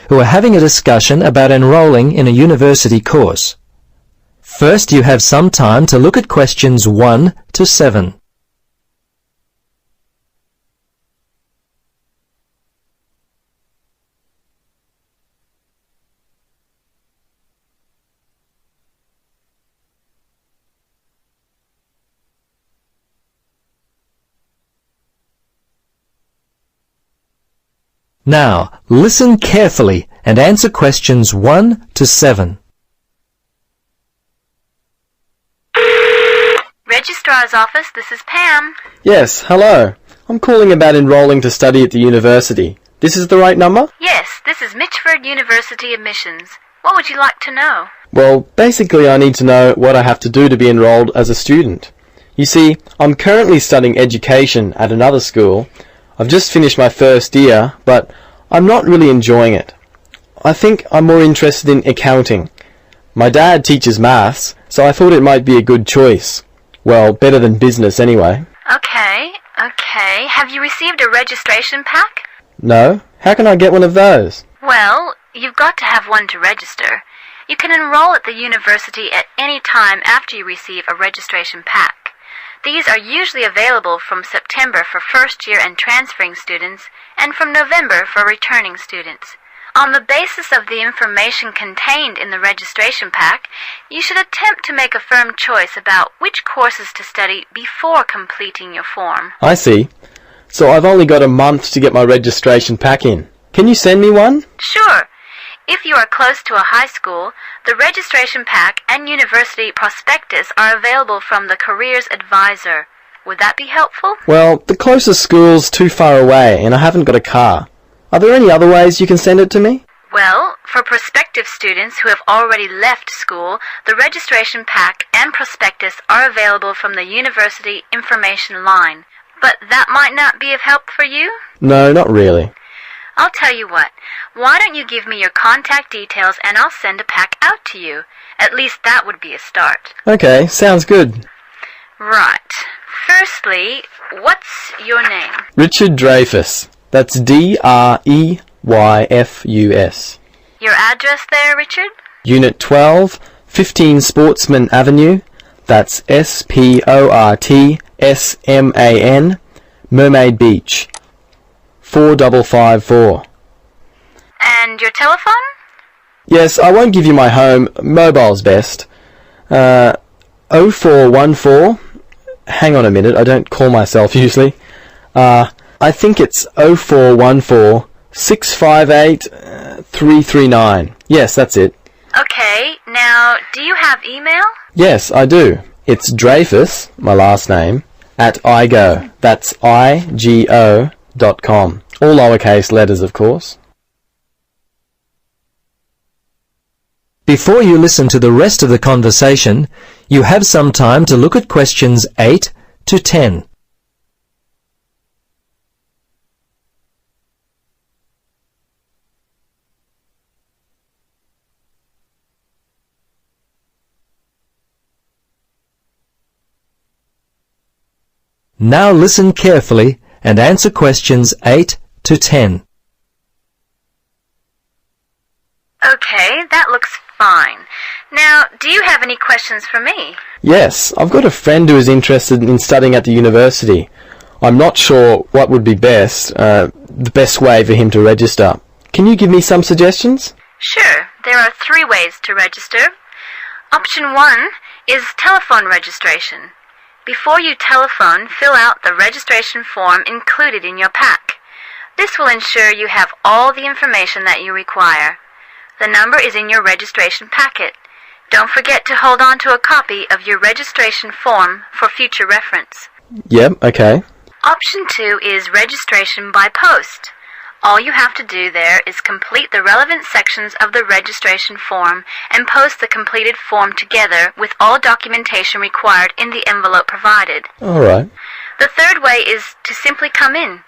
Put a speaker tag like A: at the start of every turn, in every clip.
A: who are having a discussion about enrolling in a university course. First, you have some time to look at questions 1 to 7. Now, listen carefully and answer questions 1 to 7.
B: Registrar's office, this is Pam.
C: Yes, hello. I'm calling about enrolling to study at the university. This is the right number?
B: Yes, this is Mitchford University admissions. What would you like to know?
C: Well, basically I need to know what I have to do to be enrolled as a student. You see, I'm currently studying education at another school. I've just finished my first year, but I'm not really enjoying it. I think I'm more interested in accounting. My dad teaches maths, so I thought it might be a good choice. Well, better than business anyway.
B: Okay. Have you received a registration pack?
C: No? How can I get one of those?
B: Well, you've got to have one to register. You can enroll at the university at any time after you receive a registration pack. These are usually available from September for first-year and transferring students, and from November for returning students. On the basis of the information contained in the registration pack, you should attempt to make a firm choice about which courses to study before completing your form.
C: I see. So I've only got a month to get my registration pack in. Can you send me one?
B: Sure. If you are close to a high school, the registration pack and university prospectus are available from the Careers Advisor. Would that be helpful?
C: Well, the closest school's too far away and I haven't got a car. Are there any other ways you can send it to me?
B: Well, for prospective students who have already left school, the registration pack and prospectus are available from the university information line. But that might not be of help for you?
C: No, not really.
B: I'll tell you what. Why don't you give me your contact details and I'll send a pack out to you. At least that would be a start.
C: Okay, sounds good.
B: Right. Firstly, what's your name?
C: Richard Dreyfus. That's Dreyfus.
B: Your address there, Richard?
C: Unit 12, 15 Sportsman Avenue. That's Sportsman, Mermaid Beach. 4554.
B: And your telephone?
C: Yes, I won't give you my home. Mobile's best. 0414. Hang on a minute, I don't call myself usually. I think it's 0414 658 339. Yes, that's it.
B: Okay, now, do you have email?
C: Yes, I do. It's Dreyfus, my last name, at igo. That's IGO.com. All lowercase letters, of course.
A: Before you listen to the rest of the conversation, you have some time to look at questions 8 to 10. Now listen carefully and answer questions 8 to 10.
B: Okay, that looks fine. Now, do you have any questions for me?
C: Yes, I've got a friend who is interested in studying at the university. I'm not sure what would be the best way for him to register. Can you give me some suggestions?
B: Sure, there are 3 ways to register. Option 1 is telephone registration. Before you telephone, fill out the registration form included in your pack. This will ensure you have all the information that you require. The number is in your registration packet. Don't forget to hold on to a copy of your registration form for future reference.
C: Yep, okay.
B: Option 2 is registration by post. All you have to do there is complete the relevant sections of the registration form and post the completed form together with all documentation required in the envelope provided.
C: All right.
B: The third way is to simply come in.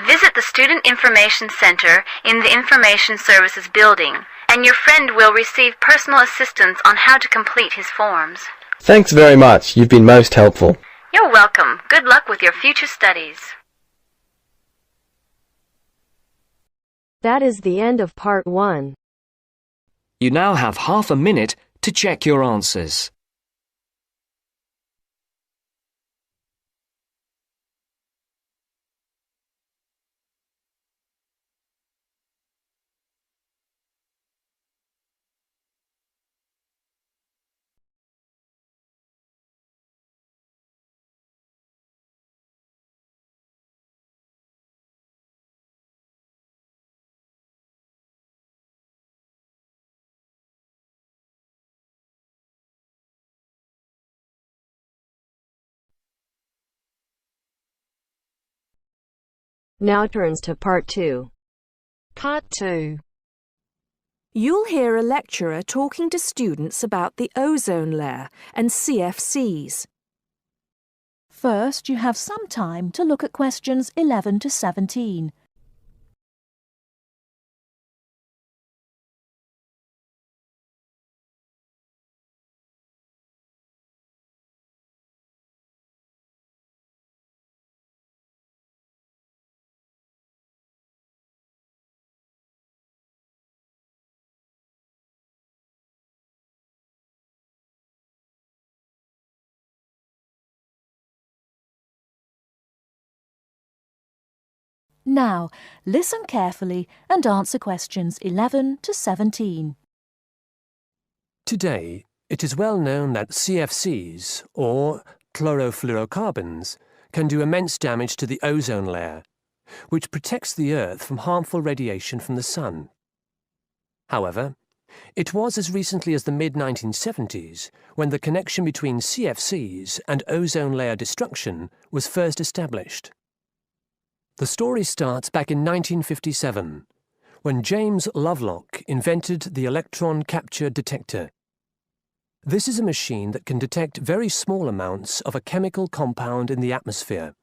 B: Visit the Student Information Center in the Information Services building, and your friend will receive personal assistance on how to complete his forms.
C: Thanks very much. You've been most helpful.
B: You're welcome. Good luck with your future studies.
D: That is the end of part 1.
E: You now have half a minute to check your answers.
D: Now turns to part 2.
F: Part 2. You'll hear a lecturer talking to students about the ozone layer and CFCs. First, you have some time to look at questions 11 to 17. Now, listen carefully and answer questions 11 to 17.
G: Today, it is well known that CFCs, or chlorofluorocarbons, can do immense damage to the ozone layer, which protects the Earth from harmful radiation from the sun. However, it was as recently as the mid-1970s when the connection between CFCs and ozone layer destruction was first established. The story starts back in 1957, when James Lovelock invented the electron capture detector. This is a machine that can detect very small amounts of a chemical compound in the atmosphere.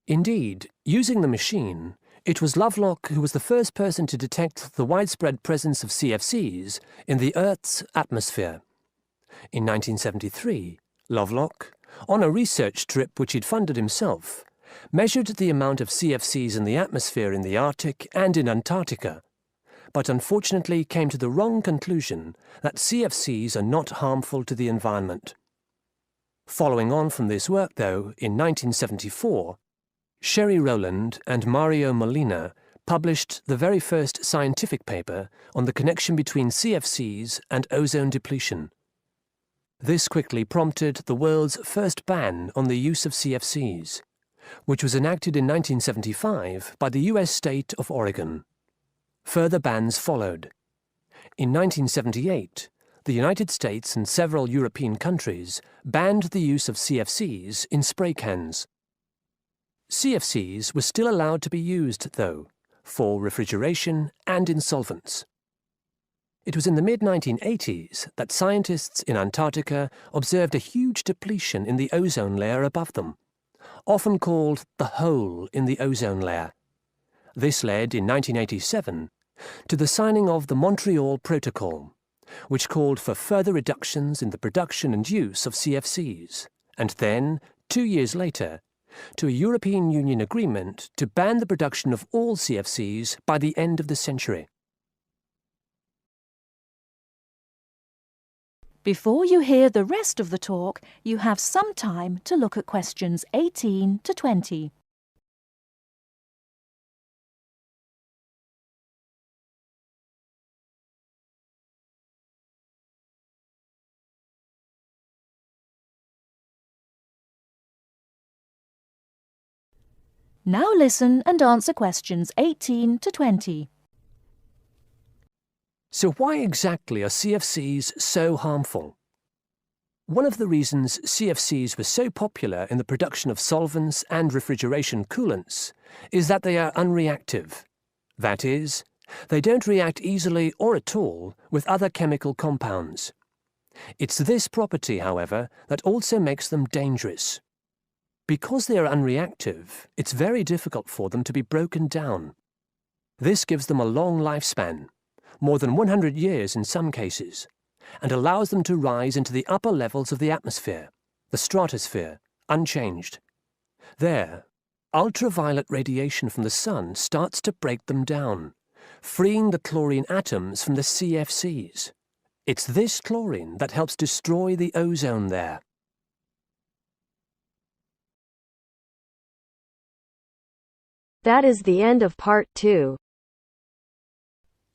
G: Indeed, using the machine, it was Lovelock who was the first person to detect the widespread presence of CFCs in the Earth's atmosphere. In 1973, Lovelock, on a research trip which he'd funded himself, measured the amount of CFCs in the atmosphere in the Arctic and in Antarctica, but unfortunately came to the wrong conclusion that CFCs are not harmful to the environment. Following on from this work, though, in 1974, Sherry Rowland and Mario Molina published the very first scientific paper on the connection between CFCs and ozone depletion. This quickly prompted the world's first ban on the use of CFCs, which was enacted in 1975 by the US state of Oregon. Further bans followed. In 1978, the United States and several European countries banned the use of CFCs in spray cans. CFCs were still allowed to be used, though, for refrigeration and in solvents. It was in the mid-1980s that scientists in Antarctica observed a huge depletion in the ozone layer above them, often called the hole in the ozone layer. This led, in 1987, to the signing of the Montreal Protocol, which called for further reductions in the production and use of CFCs, and then, 2 years later, to a European Union agreement to ban the production of all CFCs by the end of the century.
F: Before you hear the rest of the talk, you have some time to look at questions 18 to 20. Now listen and answer questions 18 to 20.
G: So why exactly are CFCs so harmful? One of the reasons CFCs were so popular in the production of solvents and refrigeration coolants is that they are unreactive. That is, they don't react easily or at all with other chemical compounds. It's this property, however, that also makes them dangerous. Because they are unreactive, it's very difficult for them to be broken down. This gives them a long lifespan, more than 100 years in some cases, and allows them to rise into the upper levels of the atmosphere, the stratosphere, unchanged. There, ultraviolet radiation from the sun starts to break them down, freeing the chlorine atoms from the CFCs. It's this chlorine that helps destroy the ozone layer.
D: That is the end of part 2.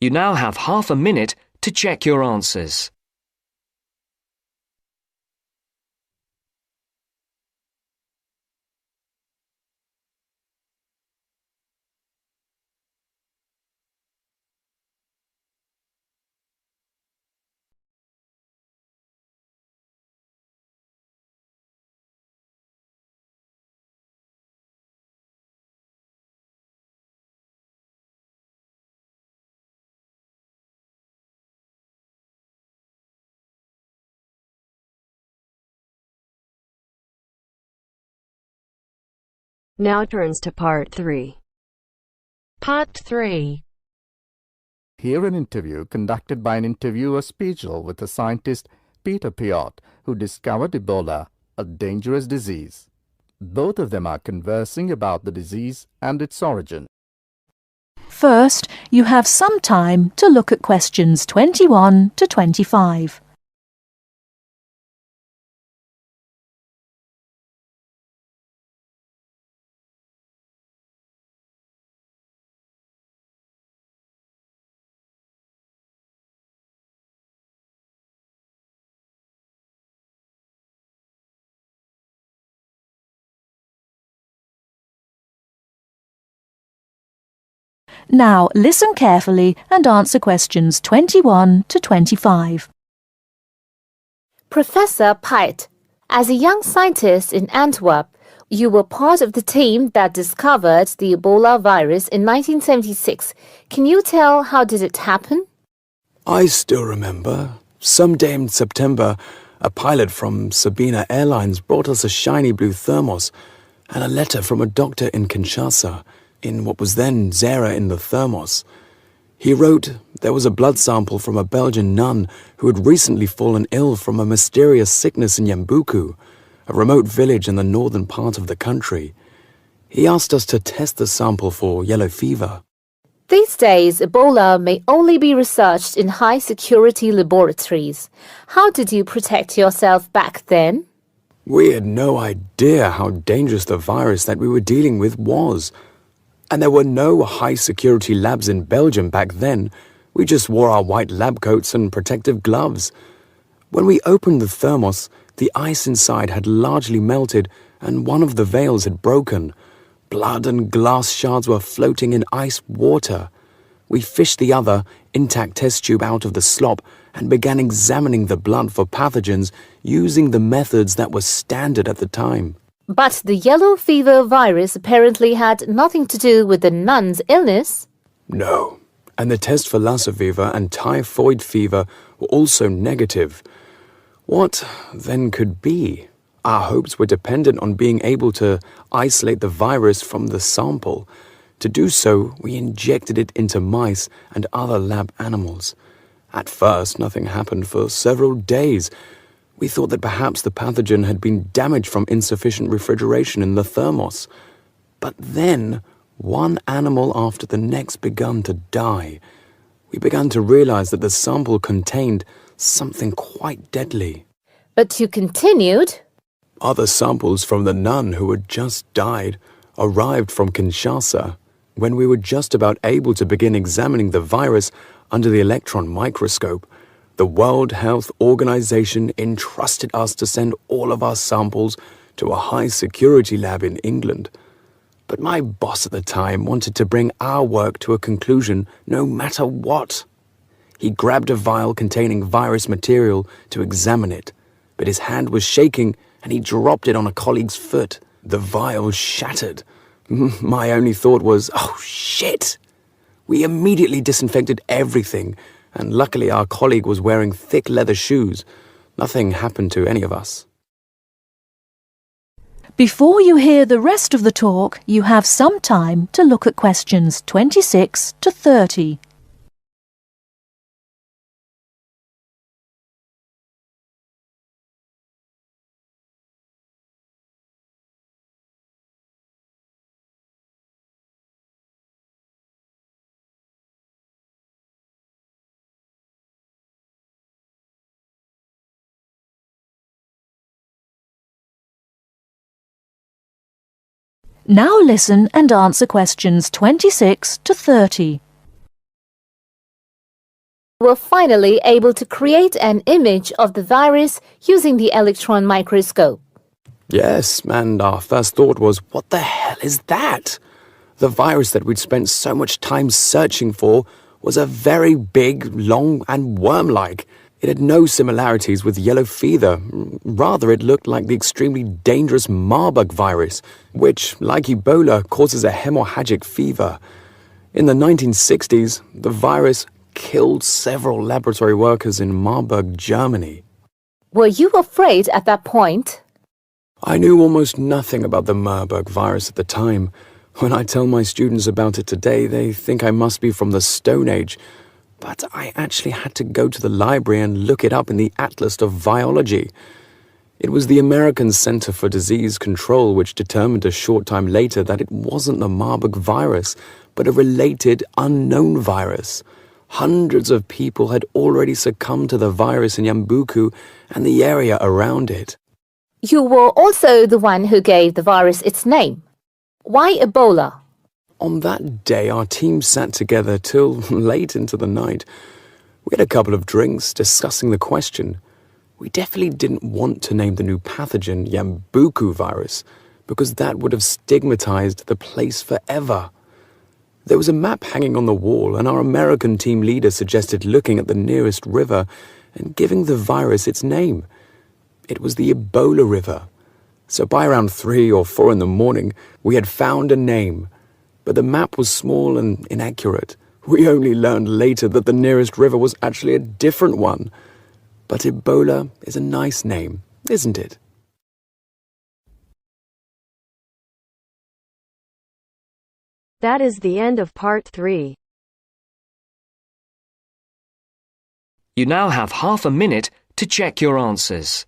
E: You now have half a minute to check your answers.
D: Now turns to part 3.
H: Part 3.
I: Hear an interview conducted by an interviewer special with the scientist Peter Piot, who discovered Ebola, a dangerous disease. Both of them are conversing about the disease and its origin.
F: First, you have some time to look at questions 21 to 25. Now listen carefully and answer questions 21 to 25.
J: Professor Piot, as a young scientist in Antwerp, you were part of the team that discovered the Ebola virus in 1976. Can you tell how did it happen?
K: I still remember. Someday in September, a pilot from Sabina Airlines brought us a shiny blue thermos and a letter from a doctor in Kinshasa, in what was then Zara in the thermos. He wrote there was a blood sample from a Belgian nun who had recently fallen ill from a mysterious sickness in Yambuku, a remote village in the northern part of the country. He asked us to test the sample for yellow fever.
J: These days, Ebola may only be researched in high-security laboratories. How did you protect yourself back then?
K: We had no idea how dangerous the virus that we were dealing with was. And there were no high-security labs in Belgium back then. We just wore our white lab coats and protective gloves. When we opened the thermos, the ice inside had largely melted and one of the valves had broken. Blood and glass shards were floating in ice water. We fished the other, intact test tube out of the slop and began examining the blood for pathogens using the methods that were standard at the time.
J: But the yellow fever virus apparently had nothing to do with the nun's illness.
K: No, and the test for Lassa fever and typhoid fever were also negative. What then could be? Our hopes were dependent on being able to isolate the virus from the sample. To do so, we injected it into mice and other lab animals. At first, nothing happened for several days. We thought that perhaps the pathogen had been damaged from insufficient refrigeration in the thermos. But then, one animal after the next began to die. We began to realize that the sample contained something quite deadly.
J: But you continued.
K: Other samples from the nun who had just died arrived from Kinshasa. When we were just about able to begin examining the virus under the electron microscope, the World Health Organization entrusted us to send all of our samples to a high-security lab in England. But my boss at the time wanted to bring our work to a conclusion no matter what. He grabbed a vial containing virus material to examine it, but his hand was shaking and he dropped it on a colleague's foot. The vial shattered. My only thought was, oh shit! We immediately disinfected everything, and luckily our colleague was wearing thick leather shoes. Nothing happened to any of us.
F: Before you hear the rest of the talk, you have some time to look at questions 26 to 30. Now listen and answer questions 26 to 30.
J: Were finally able to create an image of the virus using the electron microscope.
K: Yes, and our first thought was, what the hell is that? The virus that we'd spent so much time searching for was a very big, long, and worm-like. It had no similarities with yellow fever. Rather, it looked like the extremely dangerous Marburg virus, which, like Ebola, causes a hemorrhagic fever. In the 1960s, the virus killed several laboratory workers in Marburg, Germany.
J: Were you afraid at that point?
K: I knew almost nothing about the Marburg virus at the time. When I tell my students about it today, they think I must be from the Stone Age. But I actually had to go to the library and look it up in the Atlas of Virology. It was the American Center for Disease Control which determined a short time later that it wasn't the Marburg virus, but a related unknown virus. Hundreds of people had already succumbed to the virus in Yambuku and the area around it.
J: You were also the one who gave the virus its name. Why Ebola?
K: On that day, our team sat together till late into the night. We had a couple of drinks discussing the question. We definitely didn't want to name the new pathogen Yambuku virus, because that would have stigmatized the place forever. There was a map hanging on the wall, and our American team leader suggested looking at the nearest river and giving the virus its name. It was the Ebola River. So by around 3 or 4 in the morning, we had found a name. But the map was small and inaccurate. We only learned later that the nearest river was actually a different one. But Ebola is a nice name, isn't it?
D: That is the end of part 3.
E: You now have half a minute to check your answers.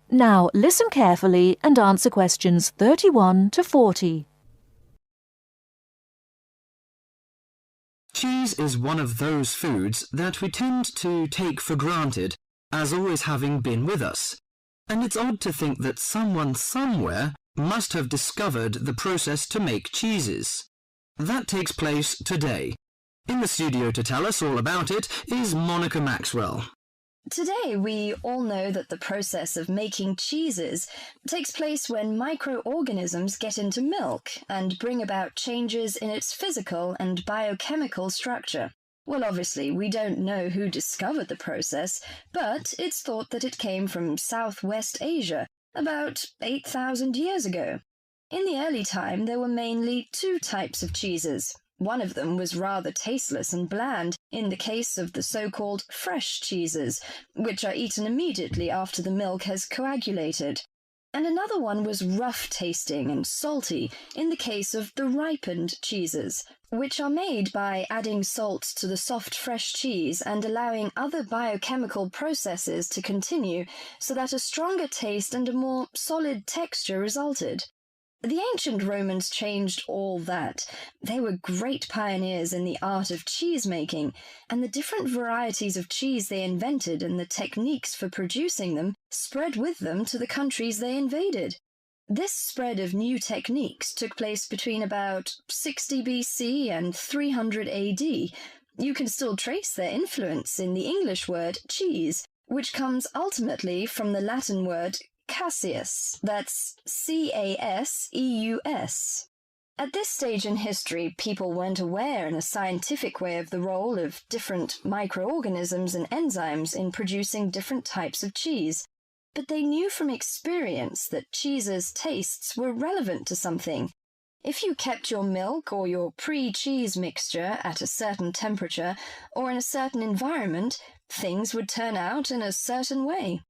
F: Now listen carefully and answer questions 31 to 40.
L: Cheese is one of those foods that we tend to take for granted as always having been with us. And it's odd to think that someone somewhere must have discovered the process to make cheeses. That takes place today. In the studio to tell us all about it is Monica Maxwell.
M: Today, we all know that the process of making cheeses takes place when microorganisms get into milk and bring about changes in its physical and biochemical structure. Well, obviously, we don't know who discovered the process, but it's thought that it came from Southwest Asia about 8,000 years ago. In the early time, there were mainly 2 types of cheeses. One of them was rather tasteless and bland in the case of the so-called fresh cheeses, which are eaten immediately after the milk has coagulated. And another one was rough-tasting and salty in the case of the ripened cheeses, which are made by adding salt to the soft fresh cheese and allowing other biochemical processes to continue so that a stronger taste and a more solid texture resulted. The ancient Romans changed all that. They were great pioneers in the art of cheese-making, and the different varieties of cheese they invented and the techniques for producing them spread with them to the countries they invaded. This spread of new techniques took place between about 60 BC and 300 AD. You can still trace their influence in the English word cheese, which comes ultimately from the Latin word Caseus, that's C-A-S-E-U-S. At this stage in history, people weren't aware in a scientific way of the role of different microorganisms and enzymes in producing different types of cheese, but they knew from experience that cheese's tastes were relevant to something. If you kept your milk or your pre-cheese mixture at a certain temperature or in a certain environment, things would turn out in a certain way.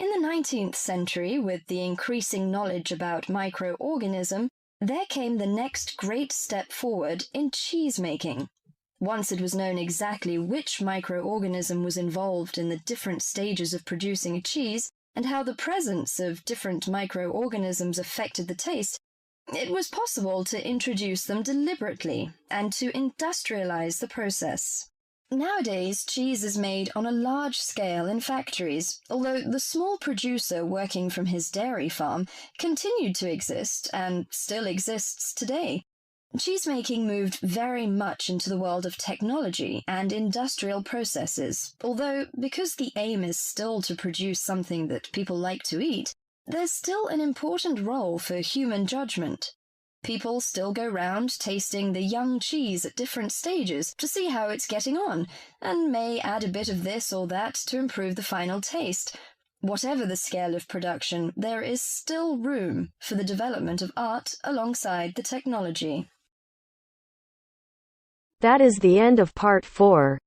M: In the 19th century, with the increasing knowledge about microorganism, there came the next great step forward in cheese-making. Once it was known exactly which microorganism was involved in the different stages of producing a cheese, and how the presence of different microorganisms affected the taste, it was possible to introduce them deliberately and to industrialize the process. Nowadays, cheese is made on a large scale in factories, although the small producer working from his dairy farm continued to exist and still exists today. Cheesemaking moved very much into the world of technology and industrial processes, although because the aim is still to produce something that people like to eat, there's still an important role for human judgment. People still go round tasting the young cheese at different stages to see how it's getting on, and may add a bit of this or that to improve the final taste. Whatever the scale of production, there is still room for the development of art alongside the technology.
D: That is the end of part 4.